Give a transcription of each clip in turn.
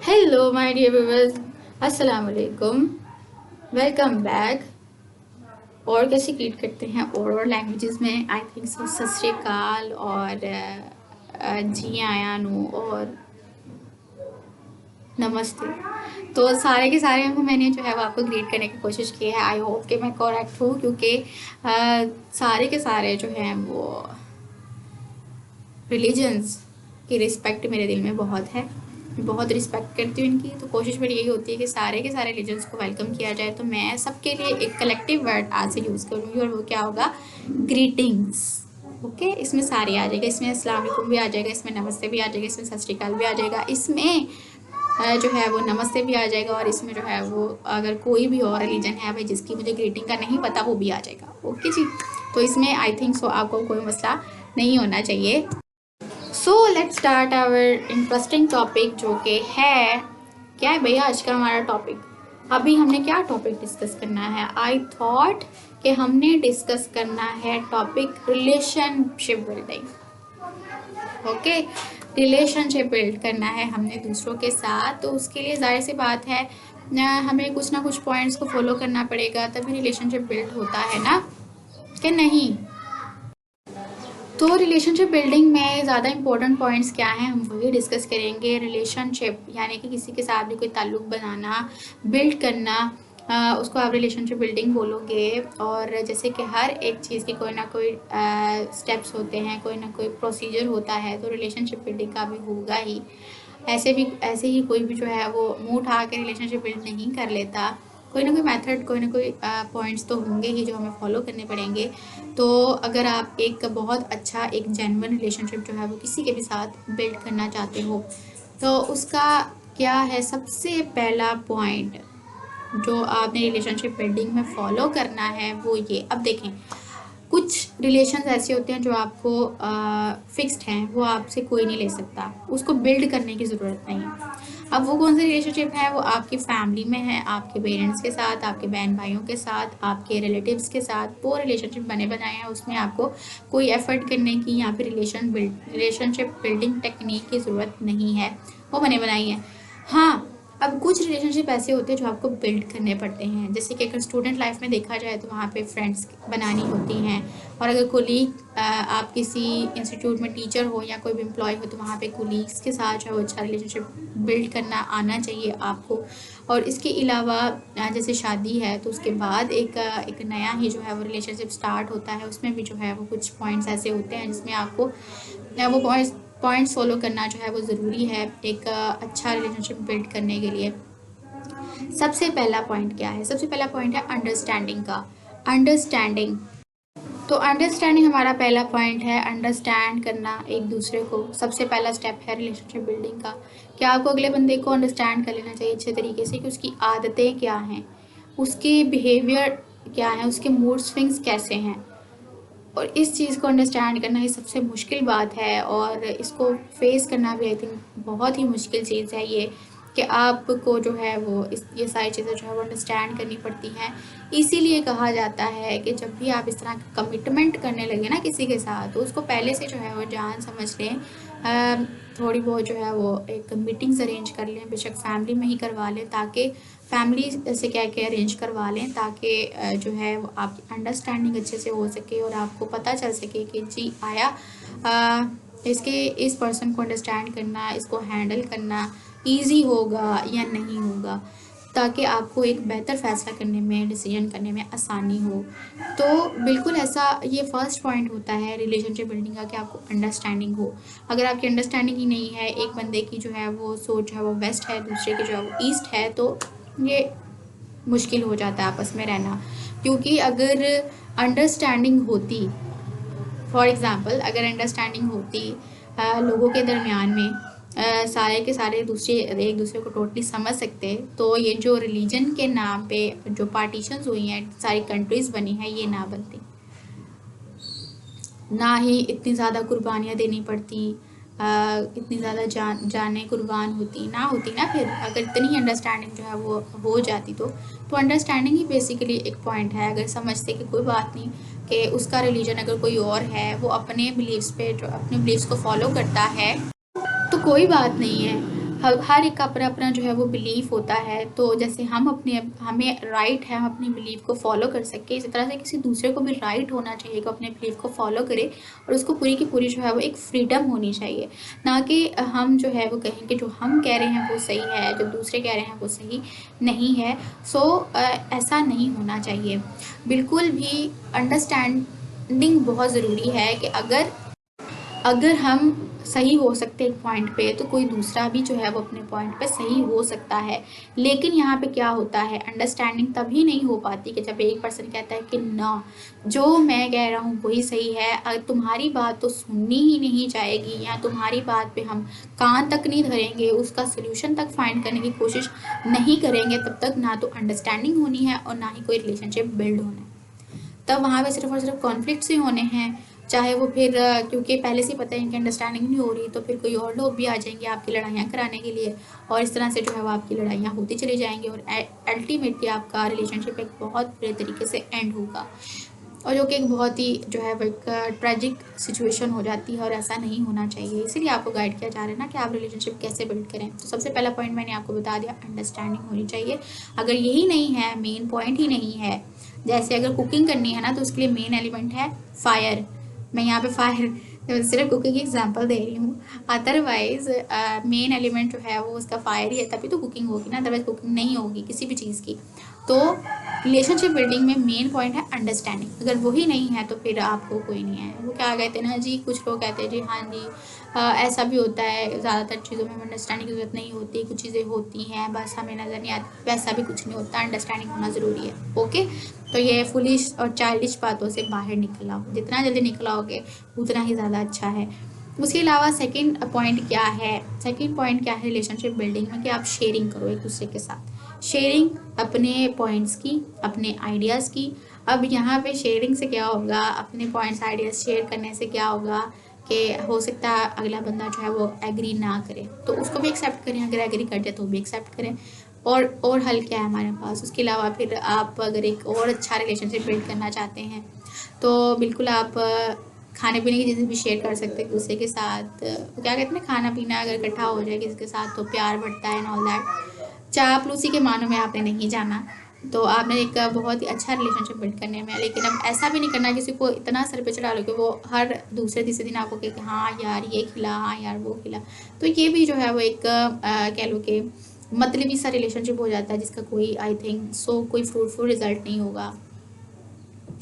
Hello my dear viewers, अस्सलाम वालेकुम। Welcome back. और कैसे ग्रीट करते हैं और लैंग्वेजेस में? आई थिंक सो सत श्री अकाल और जी आया नो और नमस्ते। तो सारे के सारे मैंने जो है वो आपको ग्रीट करने की कोशिश की है। आई होप कि मैं करेक्ट हूँ, क्योंकि सारे के सारे जो हैं वो रिलीजन्स की रिस्पेक्ट मेरे दिल में बहुत है। मैं बहुत रिस्पेक्ट करती हूँ इनकी। तो कोशिश मेरी यही होती है कि सारे के सारे रिलीजन्स को वेलकम किया जाए। तो मैं सबके लिए एक कलेक्टिव वर्ड आज से यूज़ करूँगी और वो क्या होगा? ग्रीटिंग्स। ओके, इसमें सारे आ जाएगा। इसमें अस्सलाम वालेकुम भी आ जाएगा, इसमें नमस्ते भी आ जाएगा, इसमें सत श्री अकाल भी आ जाएगा, इसमें जो है वो नमस्ते भी आ जाएगा, और इसमें जो है वो अगर कोई भी और रिलीजन है भाई जिसकी मुझे ग्रीटिंग का नहीं पता वो भी आ जाएगा। ओके जी। तो इसमें आई थिंक सो आपको कोई मसला नहीं होना चाहिए। So let's start our interesting topic, जो कि है क्या है भैया आज का हमारा टॉपिक? अभी हमने क्या टॉपिक डिस्कस करना है? आई थॉट कि हमने डिस्कस करना है topic relationship building. Okay, relationship build करना है हमने दूसरों के साथ। तो उसके लिए जाहिर सी बात है हमें कुछ ना कुछ पॉइंट्स को फॉलो करना पड़ेगा, तभी रिलेशनशिप बिल्ड होता है ना, कि नहीं? तो रिलेशनशिप बिल्डिंग में ज़्यादा इंपॉर्टेंट पॉइंट्स क्या हैं हम वही डिस्कस करेंगे। रिलेशनशिप यानी कि किसी के साथ भी कोई ताल्लुक़ बनाना, बिल्ड करना, उसको आप रिलेशनशिप बिल्डिंग बोलोगे। और जैसे कि हर एक चीज़ की कोई ना कोई स्टेप्स होते हैं, कोई ना कोई प्रोसीजर होता है, तो रिलेशनशिप बिल्डिंग का भी होगा ही। ऐसे ही कोई भी जो है वो मुँह उठा के रिलेशनशिप बिल्ड नहीं कर लेता। कोई ना कोई मेथड, कोई ना कोई पॉइंट्स तो होंगे ही जो हमें फॉलो करने पड़ेंगे। तो अगर आप एक बहुत अच्छा एक जेन्युइन रिलेशनशिप जो है वो किसी के भी साथ बिल्ड करना चाहते हो, तो उसका क्या है सबसे पहला पॉइंट जो आपने रिलेशनशिप बिल्डिंग में फॉलो करना है वो ये। अब देखें, कुछ रिलेशंस ऐसे होते हैं जो आपको फिक्स्ड हैं, वो आपसे कोई नहीं ले सकता, उसको बिल्ड करने की ज़रूरत नहीं है। अब वो कौन सी रिलेशनशिप है? वो आपकी फैमिली में है, आपके पेरेंट्स के साथ, आपके बहन भाइयों के साथ, आपके रिलेटिव्स के साथ। वो रिलेशनशिप बने बनाए हैं, उसमें आपको कोई एफर्ट करने की या फिर रिलेशनशिप बिल्डिंग टेक्निक की ज़रूरत नहीं है, वो बने बनाई है। हाँ, अब कुछ रिलेशनशिप ऐसे होते हैं जो आपको बिल्ड करने पड़ते हैं। जैसे कि अगर स्टूडेंट लाइफ में देखा जाए तो वहाँ पे फ्रेंड्स बनानी होती हैं, और अगर कोलीग आप किसी इंस्टीट्यूट में टीचर हो या कोई भी एम्प्लॉय हो तो वहाँ पे कोलीग्स के साथ जो है वो अच्छा रिलेशनशिप बिल्ड करना आना चाहिए आपको। और इसके अलावा जैसे शादी है तो उसके बाद एक नया ही जो है वो रिलेशनशिप स्टार्ट होता है। उसमें भी जो है वो कुछ पॉइंट्स ऐसे होते हैं जिसमें आपको वो पॉइंट्स फॉलो करना जो है वो ज़रूरी है एक अच्छा रिलेशनशिप बिल्ड करने के लिए। सबसे पहला पॉइंट क्या है? सबसे पहला पॉइंट है अंडरस्टैंडिंग का। अंडरस्टैंडिंग, तो अंडरस्टैंडिंग हमारा पहला पॉइंट है। अंडरस्टैंड करना एक दूसरे को सबसे पहला स्टेप है रिलेशनशिप बिल्डिंग का। क्या आपको अगले बंदे को अंडरस्टैंड कर लेना चाहिए अच्छे तरीके से कि उसकी आदतें क्या हैं, उसके बिहेवियर क्या है, उसके मूड स्विंग्स कैसे हैं। और इस चीज़ को अंडरस्टैंड करना ही सबसे मुश्किल बात है, और इसको फेस करना भी आई थिंक बहुत ही मुश्किल चीज़ है ये, कि आपको जो है वो ये सारी चीज़ें जो है वो अंडरस्टैंड करनी पड़ती हैं। इसीलिए कहा जाता है कि जब भी आप इस तरह का कमिटमेंट करने लगे ना किसी के साथ, तो उसको पहले से जो है वो जान समझ लें। थोड़ी बहुत जो है वो एक मीटिंग्स अरेंज कर लें, बेशक फैमिली में ही करवा लें, ताकि फैमिली से कह के अरेंज करवा लें, ताकि जो है वो आपकी अंडरस्टैंडिंग अच्छे से हो सके और आपको पता चल सके कि जी आया इसके इस पर्सन को अंडरस्टैंड करना, इसको हैंडल करना ईजी होगा या नहीं होगा, ताकि आपको एक बेहतर फ़ैसला करने में, डिसीजन करने में आसानी हो। तो बिल्कुल ऐसा ये फर्स्ट पॉइंट होता है रिलेशनशिप बिल्डिंग का, कि आपको अंडरस्टैंडिंग हो। अगर आपकी अंडरस्टैंडिंग ही नहीं है, एक बंदे की जो है वो सोच है वो वेस्ट है, दूसरे की जो है वो ईस्ट है, तो ये मुश्किल हो जाता है आपस में रहना। क्योंकि अगर अंडरस्टैंडिंग होती, फॉर एग्ज़ाम्पल अगर अंडरस्टैंडिंग होती लोगों के दरमियान में, सारे के सारे एक दूसरे को टोटली समझ सकते, तो ये जो रिलीजन के नाम पे जो पार्टीशंस हुई हैं, सारी कंट्रीज़ बनी हैं, ये ना बनती, ना ही इतनी ज़्यादा कुर्बानियाँ देनी पड़ती, इतनी ज़्यादा जानें कुर्बान होती ना। फिर अगर इतनी अंडरस्टैंडिंग जो है वो हो जाती, तो अंडरस्टैंडिंग ही बेसिकली एक पॉइंट है। अगर समझते कि कोई बात नहीं, कि उसका रिलीजन अगर कोई और है, वो अपने बिलीव्स पे जो अपने बिलीव्स को फॉलो करता है, तो कोई बात नहीं है। हर एक का अपना अपना जो है वो बिलीफ होता है। तो जैसे हमें राइट है हम अपनी बिलीफ को फॉलो कर सके, इसी तरह से किसी दूसरे को भी राइट होना चाहिए कि अपने बिलीफ को फॉलो करे और उसको पूरी की पूरी जो है वो एक फ्रीडम होनी चाहिए, ना कि हम जो है वो कहें कि जो हम कह रहे हैं वो सही है, जो दूसरे कह रहे हैं वो सही नहीं है। सो ऐसा नहीं होना चाहिए बिल्कुल भी। अंडरस्टैंडिंग बहुत ज़रूरी है कि अगर हम सही हो सकते हैं एक पॉइंट पे, तो कोई दूसरा भी जो है वो अपने पॉइंट पे सही हो सकता है। लेकिन यहाँ पे क्या होता है, अंडरस्टैंडिंग तभी नहीं हो पाती कि जब एक पर्सन कहता है कि ना, जो मैं कह रहा हूँ वही सही है, अगर तुम्हारी बात तो सुननी ही नहीं जाएगी या तुम्हारी बात पे हम कान तक नहीं धरेंगे, उसका सोल्यूशन तक फाइंड करने की कोशिश नहीं करेंगे, तब तक ना तो अंडरस्टैंडिंग होनी है और ना ही कोई रिलेशनशिप बिल्ड होना है। तब वहाँ पे सिर्फ और सिर्फ कॉन्फ्लिक्ट्स ही होने हैं। चाहे वो फिर क्योंकि पहले से पता है कि अंडरस्टैंडिंग नहीं हो रही, तो फिर कोई और लोग भी आ जाएंगे आपकी लड़ाइयाँ कराने के लिए, और इस तरह से जो है वो आपकी लड़ाइयाँ होती चली जाएंगी और अल्टीमेटली आपका रिलेशनशिप एक बहुत बुरे तरीके से एंड होगा, और जो कि एक बहुत ही जो है वो एक ट्रेजिक सिचुएशन हो जाती है, और ऐसा नहीं होना चाहिए। इसीलिए आपको गाइड किया जा रहा है ना कि आप रिलेशनशिप कैसे बिल्ड करें। तो सबसे पहला पॉइंट मैंने आपको बता दिया, अंडरस्टैंडिंग होनी चाहिए। अगर यही नहीं है, मेन पॉइंट ही नहीं है, जैसे अगर कुकिंग करनी है ना, तो उसके लिए मेन एलिमेंट है फायर। मैं यहाँ पे फायर सिर्फ कुकिंग की एग्जांपल दे रही हूँ, अदरवाइज मेन एलिमेंट जो है वो उसका फायर ही है, तभी तो कुकिंग होगी ना, अदरवाइज कुकिंग नहीं होगी किसी भी चीज़ की। तो रिलेशनशिप बिल्डिंग में मेन पॉइंट है अंडरस्टैंडिंग। अगर वही नहीं है तो फिर आपको कोई नहीं है। वो क्या कहते हैं ना जी, कुछ लोग कहते हैं जी हाँ जी ऐसा भी होता है, ज़्यादातर चीज़ों में अंडरस्टैंडिंग की ज़रूरत नहीं होती, कुछ चीज़ें होती हैं बस हमें नज़र नहीं आती। वैसा भी कुछ नहीं होता, अंडरस्टैंडिंग होना ज़रूरी है। ओके, तो ये फुलिश और चाइल्डिश बातों से बाहर निकल आओ, जितना जल्दी निकल आओगे उतना ही ज़्यादा अच्छा है। उसके अलावा सेकंड पॉइंट क्या है, सेकंड पॉइंट क्या है रिलेशनशिप बिल्डिंग में, कि आप शेयरिंग करो एक दूसरे के साथ। शेयरिंग अपने पॉइंट्स की, अपने आइडियाज़ की। अब यहाँ पे शेयरिंग से क्या होगा, अपने पॉइंट्स आइडियाज़ शेयर करने से क्या होगा कि हो सकता है अगला बंदा जो है वो एग्री ना करे, तो उसको भी एक्सेप्ट करें, अगर एग्री कर जाए तो भी एक्सेप्ट करें। और हल क्या है हमारे पास। उसके अलावा फिर आप अगर एक और अच्छा रिलेशनशिप बिल्ड करना चाहते हैं, तो बिल्कुल आप खाने पीने की चीज़ें भी शेयर कर सकते हैं एक दूसरे के साथ। क्या कहते हैं ना, खाना पीना अगर इकट्ठा हो जाए किसी के साथ तो प्यार बढ़ता है एंड ऑल दैट। चापलूसी के मानों में आपने नहीं जाना, तो आपने एक बहुत ही अच्छा रिलेशनशिप बिल्ड करने में। लेकिन अब ऐसा भी नहीं करना किसी को इतना सर पे चढ़ा लो कि वो हर दूसरे तीसरे दिन आपको कहे कि हाँ यार ये खिला, हाँ यार वो खिला। तो ये भी जो है वो एक कह लो कि मतलबी सा रिलेशनशिप हो जाता है, जिसका कोई आई थिंक सो कोई फ्रूटफुल रिजल्ट नहीं होगा।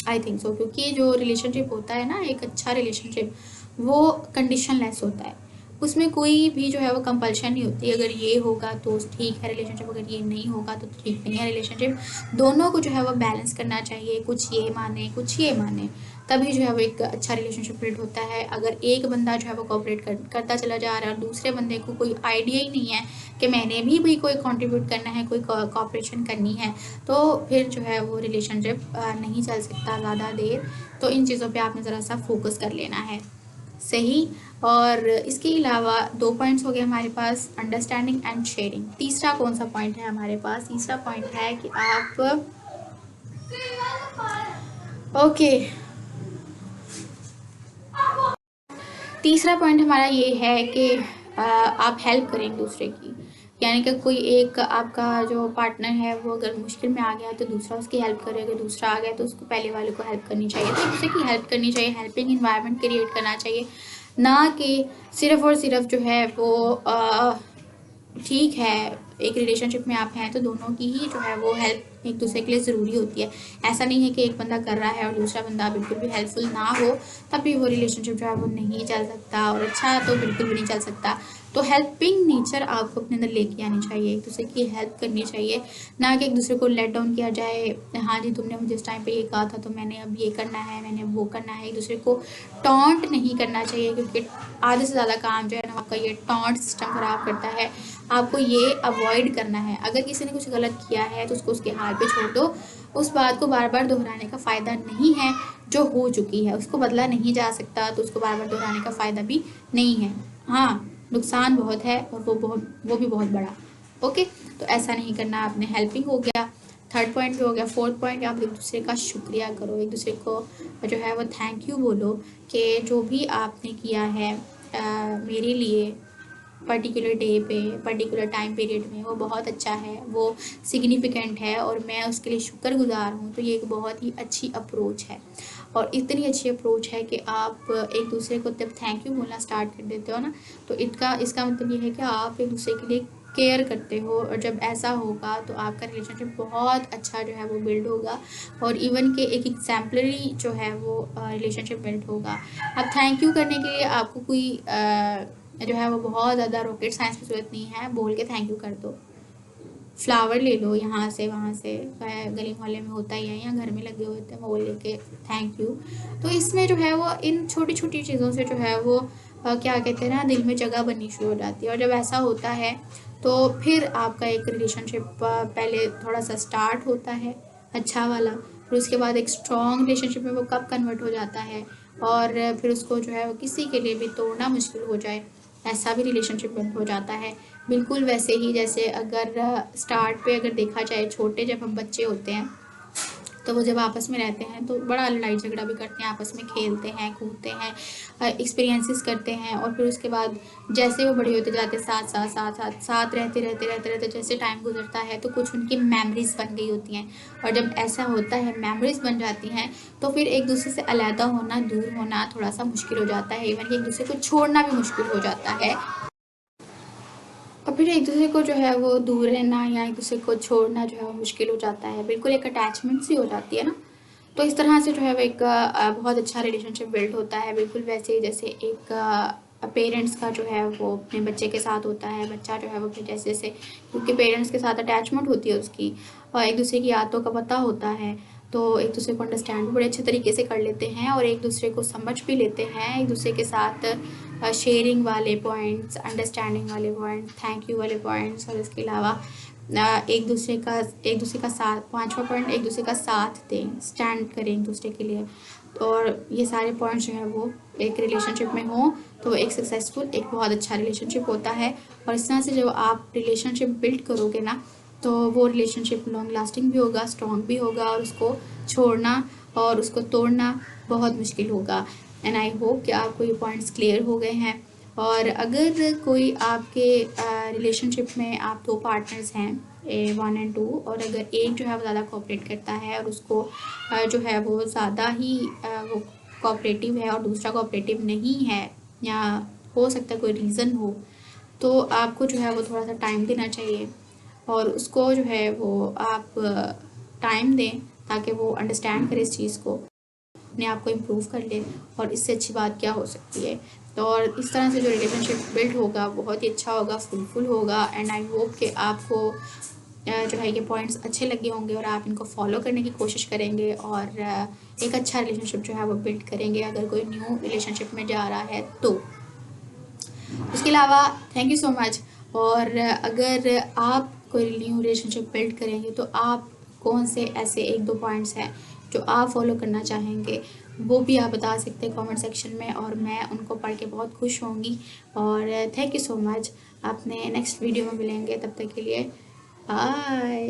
आई थिंक सो, क्योंकि जो रिलेशनशिप होता है ना, एक अच्छा रिलेशनशिप वो कंडीशन लेस होता है। उसमें कोई भी जो है वो कंपल्शन नहीं होती, अगर ये होगा तो ठीक है रिलेशनशिप, अगर ये नहीं होगा तो ठीक नहीं है रिलेशनशिप। दोनों को जो है वो बैलेंस करना चाहिए, कुछ ये माने कुछ ये माने, तभी जो है वो एक अच्छा रिलेशनशिप बिल्ड होता है। अगर एक बंदा जो है वो कोऑपरेट करता चला जा रहा है और दूसरे बंदे को कोई आइडिया ही नहीं है कि मैंने भी कोई कंट्रीब्यूट करना है, कोई कोऑपरेशन करनी है, तो फिर जो है वो रिलेशनशिप नहीं चल सकता ज़्यादा देर। तो इन चीज़ों पे आपने ज़रा सा फोकस कर लेना है, सही। और इसके अलावा 2 पॉइंट्स हो गए हमारे पास, अंडरस्टैंडिंग एंड शेयरिंग। तीसरा कौन सा पॉइंट है हमारे पास, तीसरा पॉइंट है कि आप ओके तीसरा पॉइंट हमारा ये है कि आप हेल्प करें एक दूसरे की। यानी कि कोई एक आपका जो पार्टनर है वो अगर मुश्किल में आ गया तो दूसरा उसकी हेल्प करे, अगर दूसरा आ गया तो उसको पहले वाले को हेल्प करनी चाहिए। तो एक दूसरे की हेल्प करनी चाहिए, हेल्पिंग इन्वायरमेंट क्रिएट करना चाहिए, ना कि सिर्फ और सिर्फ जो है वो ठीक है एक रिलेशनशिप में आप हैं तो दोनों की ही जो है वो हेल्प एक दूसरे के लिए ज़रूरी होती है। ऐसा नहीं है कि एक बंदा कर रहा है और दूसरा बंदा बिल्कुल भी हेल्पफुल ना हो, तब भी वो रिलेशनशिप जो है वो नहीं चल सकता, और अच्छा तो बिल्कुल भी नहीं चल सकता। तो हेल्पिंग नेचर आपको अपने अंदर लेके आनी चाहिए, एक दूसरे की हेल्प करनी चाहिए, ना कि एक दूसरे को लेट डाउन किया जाए। हाँ जी तुमने मुझे इस टाइम पे ये कहा था तो मैंने अब ये करना है, मैंने वो करना है। एक दूसरे को टॉन्ट नहीं करना चाहिए, क्योंकि आधे से ज़्यादा काम जो है ना आपका ये टॉन्ट सिस्टम ख़राब करता है। आपको ये अवॉइड करना है। अगर किसी ने कुछ गलत किया है तो उसको उसके हाल पे छोड़ दो, उस बात को बार बार दोहराने का फ़ायदा नहीं है। जो हो चुकी है उसको बदला नहीं जा सकता, तो उसको बार बार दोहराने का फ़ायदा भी नहीं है। हाँ नुकसान बहुत है और वो भी बहुत बड़ा। ओके, तो ऐसा नहीं करना आपने। हेल्पिंग हो गया, थर्ड पॉइंट भी हो गया। फोर्थ पॉइंट, आप एक दूसरे का शुक्रिया करो, एक दूसरे को जो है वो थैंक यू बोलो कि जो भी आपने किया है मेरे लिए, पर्टिकुलर डे पे, पर्टिकुलर टाइम पीरियड में, वो बहुत अच्छा है, वो सिग्निफिकेंट है और मैं उसके लिए शुक्रगुजार हूँ। तो ये एक बहुत ही अच्छी अप्रोच है और इतनी अच्छी अप्रोच है कि आप एक दूसरे को जब थैंक यू बोलना स्टार्ट कर देते हो ना, तो इसका मतलब ये है कि आप एक दूसरे के लिए केयर करते हो। और जब ऐसा होगा तो आपका रिलेशनशिप बहुत अच्छा जो है वो बिल्ड होगा और इवन के एक एग्जाम्पलरी जो है वो रिलेशनशिप बिल्ड होगा। अब थैंक यू करने के लिए आपको कोई जो है वो बहुत ज़्यादा रॉकेट साइंस की ज़रूरत नहीं है, बोल के थैंक यू कर दो। फ्लावर ले लो यहाँ से वहाँ से, गली मोहल्ले में होता ही है या घर में लगे हुए थे, वो लेके थैंक यू। तो इसमें जो है वो इन छोटी छोटी चीज़ों से जो है वो क्या कहते हैं ना, दिल में जगह बननी शुरू हो जाती है। और जब ऐसा होता है तो फिर आपका एक रिलेशनशिप पहले थोड़ा सा स्टार्ट होता है अच्छा वाला, फिर उसके बाद एक स्ट्रॉन्ग रिलेशनशिप में वो कब कन्वर्ट हो जाता है और फिर उसको जो है वो किसी के लिए भी तोड़ना मुश्किल हो जाए, ऐसा भी रिलेशनशिप बिल्ड हो जाता है। बिल्कुल वैसे ही जैसे अगर स्टार्ट पे अगर देखा जाए, छोटे जब हम बच्चे होते हैं तो वो जब आपस में रहते हैं तो बड़ा लड़ाई झगड़ा भी करते हैं, आपस में खेलते हैं, कूदते हैं, एक्सपीरियंसेस करते हैं और फिर उसके बाद जैसे वो बड़े होते जाते हैं साथ साथ साथ साथ साथ रहते जैसे टाइम गुजरता है तो कुछ उनकी मेमोरीज बन गई होती हैं। और जब ऐसा होता है, मेमोरीज बन जाती हैं, तो फिर एक दूसरे से अलहदा होना, दूर होना थोड़ा सा मुश्किल हो जाता है, इवन कि एक दूसरे को छोड़ना भी मुश्किल हो जाता है। और फिर एक दूसरे को जो है वो दूर रहना या एक दूसरे को छोड़ना जो है वो मुश्किल हो जाता है, बिल्कुल एक अटैचमेंट सी हो जाती है ना। तो इस तरह से जो है वो एक बहुत अच्छा रिलेशनशिप बिल्ड होता है, बिल्कुल वैसे ही जैसे एक पेरेंट्स का जो है वो अपने बच्चे के साथ होता है, बच्चा जो है वो फिर जैसे जैसे क्योंकि पेरेंट्स के साथ अटैचमेंट होती है उसकी और एक दूसरे की आदतों का पता होता है, तो एक दूसरे को अंडरस्टैंड भी बड़े अच्छे तरीके से कर लेते हैं और एक दूसरे को समझ भी लेते हैं, एक दूसरे के साथ शेयरिंग वाले पॉइंट्स, अंडरस्टैंडिंग वाले पॉइंट्स, थैंक यू वाले पॉइंट्स और इसके अलावा एक दूसरे का साथ, पांचवा पॉइंट एक दूसरे का साथ दें, स्टैंड करें एक दूसरे के लिए। और ये सारे पॉइंट्स जो है वो एक रिलेशनशिप में हो तो एक सक्सेसफुल, एक बहुत अच्छा रिलेशनशिप होता है। और इस तरह से जब आप रिलेशनशिप बिल्ड करोगे ना तो वो रिलेशनशिप लॉन्ग लास्टिंग भी होगा, स्ट्रॉन्ग भी होगा और उसको छोड़ना और उसको तोड़ना बहुत मुश्किल होगा। एंड आई होप कि आपको ये पॉइंट्स क्लियर हो गए हैं। और अगर कोई आपके रिलेशनशिप में आप दो पार्टनर्स हैं, 1 और 2, और अगर एक जो है वो ज़्यादा कोऑपरेट करता है और उसको जो है वो ज़्यादा ही वो कोऑपरेटिव है और दूसरा कोऑपरेटिव नहीं है या हो सकता है कोई रीज़न हो, तो आपको जो है वो थोड़ा सा टाइम देना चाहिए और उसको जो है वो आप टाइम दें ताकि वो अंडरस्टैंड करे इस चीज़ को, अपने आप को इम्प्रूव कर ले। और इससे अच्छी बात क्या हो सकती है। तो और इस तरह से जो रिलेशनशिप बिल्ड होगा बहुत ही अच्छा होगा, फुलफुल होगा। एंड आई होप कि आपको जो है ये पॉइंट्स अच्छे लगे होंगे और आप इनको फॉलो करने की कोशिश करेंगे और एक अच्छा रिलेशनशिप जो है वो बिल्ड करेंगे अगर कोई न्यू रिलेशनशिप में जा रहा है तो। उसके अलावा थैंक यू सो मच। और अगर आप कोई न्यू रिलेशनशिप बिल्ड करेंगे तो आप कौन से ऐसे 1-2 पॉइंट्स हैं जो आप फॉलो करना चाहेंगे, वो भी आप बता सकते हैं कमेंट सेक्शन में और मैं उनको पढ़ के बहुत खुश होंगी। और थैंक यू सो मच। आपने नेक्स्ट वीडियो में मिलेंगे, तब तक के लिए बाय।